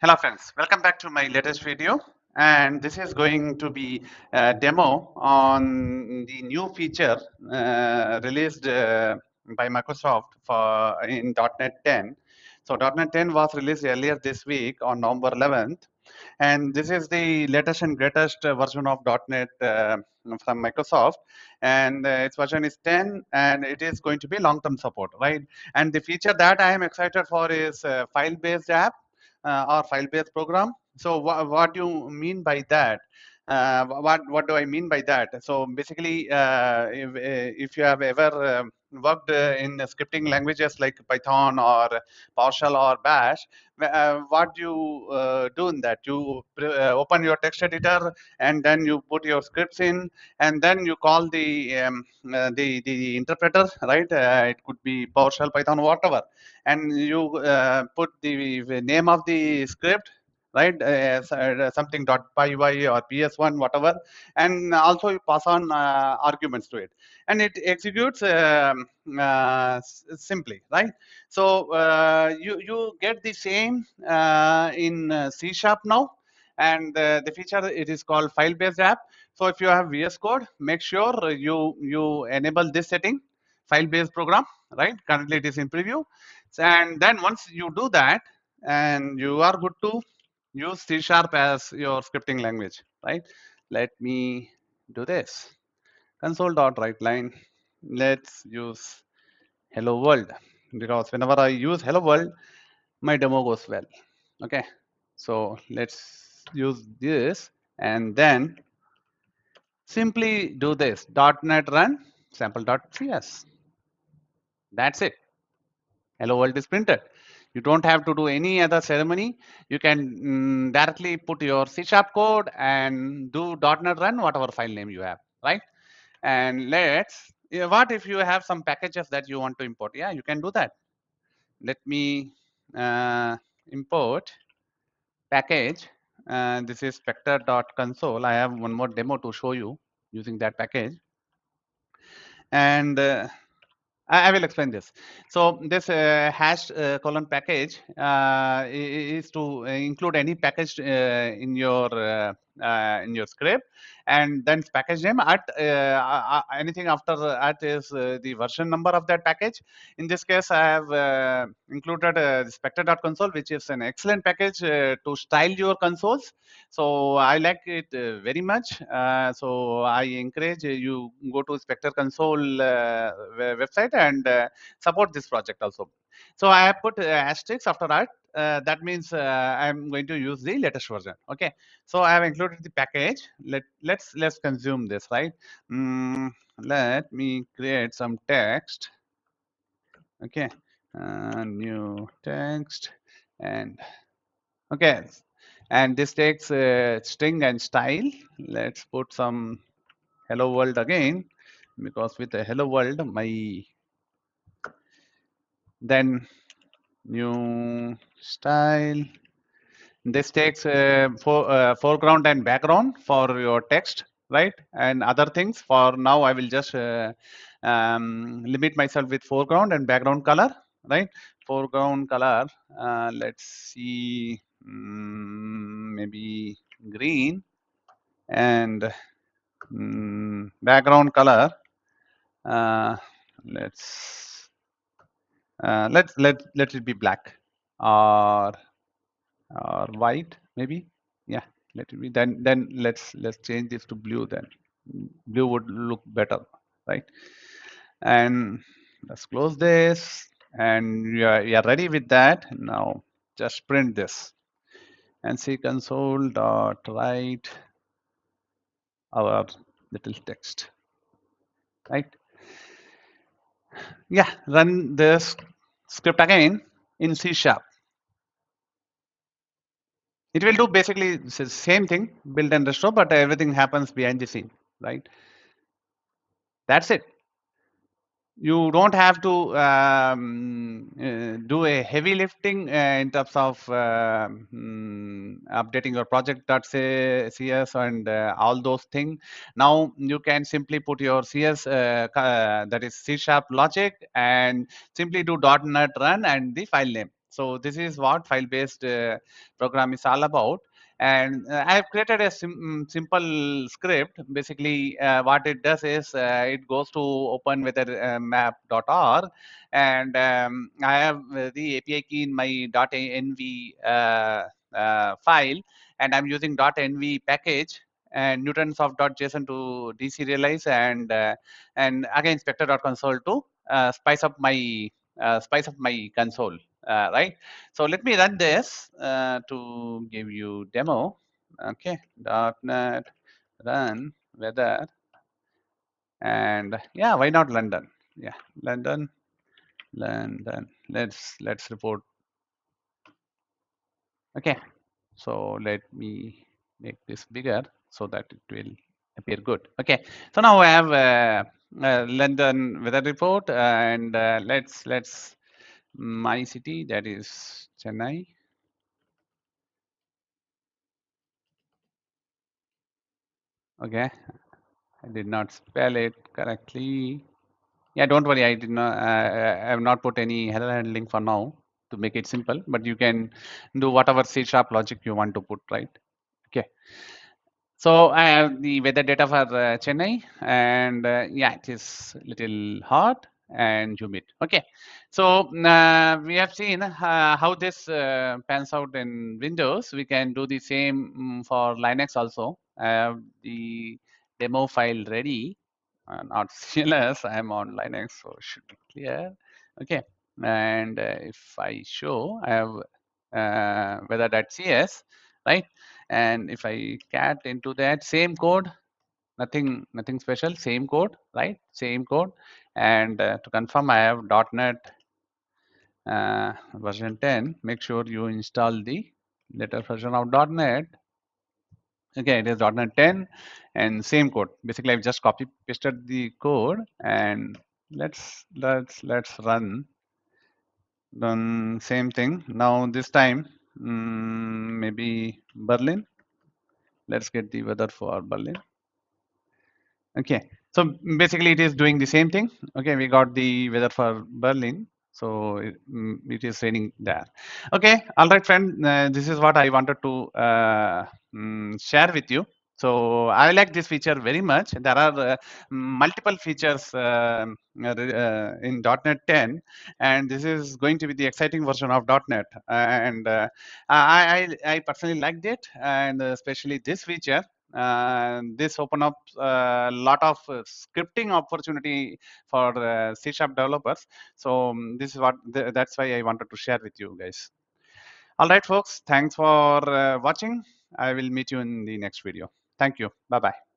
Hello friends, welcome back to my latest video, and this is going to be a demo on the new feature released by Microsoft for in .NET 10. So .NET 10 was released earlier this week on November 11th, and this is the latest and greatest version of .NET from Microsoft, and its version is 10, and it is going to be long-term support, right? And the feature that I am excited for is file-based app or file-based program. So what do you mean by that? What do I mean by that? So basically, if you have ever worked in scripting languages like Python or PowerShell or Bash, what you do in that? You open your text editor and then you put your scripts in, and then you call the interpreter, right? It could be PowerShell, Python, whatever, and you put the name of the script, right? Something .py or ps1, whatever, and also you pass on arguments to it, and it executes simply, right? So you get the same in C# now, and the feature, it is called file based app. So if you have VS Code, make sure you enable this setting, file based program, right? Currently it is in preview, and then once you do that, and you are good to use C# as your scripting language, right? Let me do this. Console.writeline. Let's use hello world, because whenever I use hello world, my demo goes well. Okay, so let's use this, and then simply do this .NET run sample.cs. That's it. Hello world is printed. You don't have to do any other ceremony. You can directly put your C# code and do .NET run whatever file name you have, right? And let's, what if you have some packages that you want to import? Yeah, you can do that. Let me import package. This is Spectre.Console. I have one more demo to show you using that package. And I will explain this. So this hash colon package is to include any package in your script, and then package name at anything after at is the version number of that package. In this case, I have included Spectre.Console, which is an excellent package to style your consoles. So I like it very much. So I encourage you go to Spectre.Console website and support this project also. So I have put asterisks after that. That means I'm going to use the latest version. Okay. So I have included the package. Let's consume this, right? Let me create some text. Okay. New text, and okay, and this takes string and style. Let's put some hello world again, because with the hello world, my then new style. This takes foreground and background for your text, right? And other things. For now, I will just limit myself with foreground and background color, right? Foreground color. Let's see, maybe green, and background color. Uh, let's let it be black, or white, maybe. Yeah, let it be. Then let's change this to blue. Then blue would look better, right? And let's close this, and you are ready with that. Now just print this and see console dot write our little text, right? Yeah, run this script again in C#. It will do basically the same thing, build and restore, but everything happens behind the scene, right? That's it. You don't have to do a heavy lifting in terms of updating your project.cs and all those things. Now you can simply put your CS, that is C# logic, and simply do .NET run and the file name. So this is what file-based program is all about. And I have created a simple script. Basically, what it does is it goes to open weather map.org, and I have the API key in my .env file, and I'm using .env package and newtons of .json to deserialize, and again Spectre.Console to spice up my console, right? So let me run this to give you demo. Okay, .NET run weather, and yeah, why not London? Yeah, London, London. Let's report. Okay, so let me make this bigger so that it will appear good. Okay, so now I have London weather report, and let's my city, that is Chennai. Okay, I did not spell it correctly. Yeah, don't worry. I did not. I have not put any header handling for now to make it simple. But you can do whatever C# logic you want to put, right? Okay. So I have the weather data for Chennai, and yeah, it is little hot and humid. Okay, so we have seen how this pans out in Windows. We can do the same for Linux also. I have the demo file ready, not CLS. I am on Linux, so it should be clear. Okay, and if I show, I have weather.cs, right? And if I cat into that same code, nothing special, same code, right? Same code. And to confirm, I have .NET version 10. Make sure you install the latest version of .NET. Okay, it is .NET 10 and same code. Basically, I've just copy pasted the code, and let's run same thing. Now this time, maybe Berlin. Let's get the weather for Berlin. Okay, so basically it is doing the same thing. Okay, we got the weather for Berlin, so it is raining there. Okay, all right, friend. This is what I wanted to share with you. So I like this feature very much. There are multiple features in .NET 10, and this is going to be the exciting version of .NET. And I personally liked it, and especially this feature. This open up a lot of scripting opportunity for C# developers. So this is what that's why I wanted to share with you guys. All right, folks. Thanks for watching. I will meet you in the next video. Thank you. Bye bye.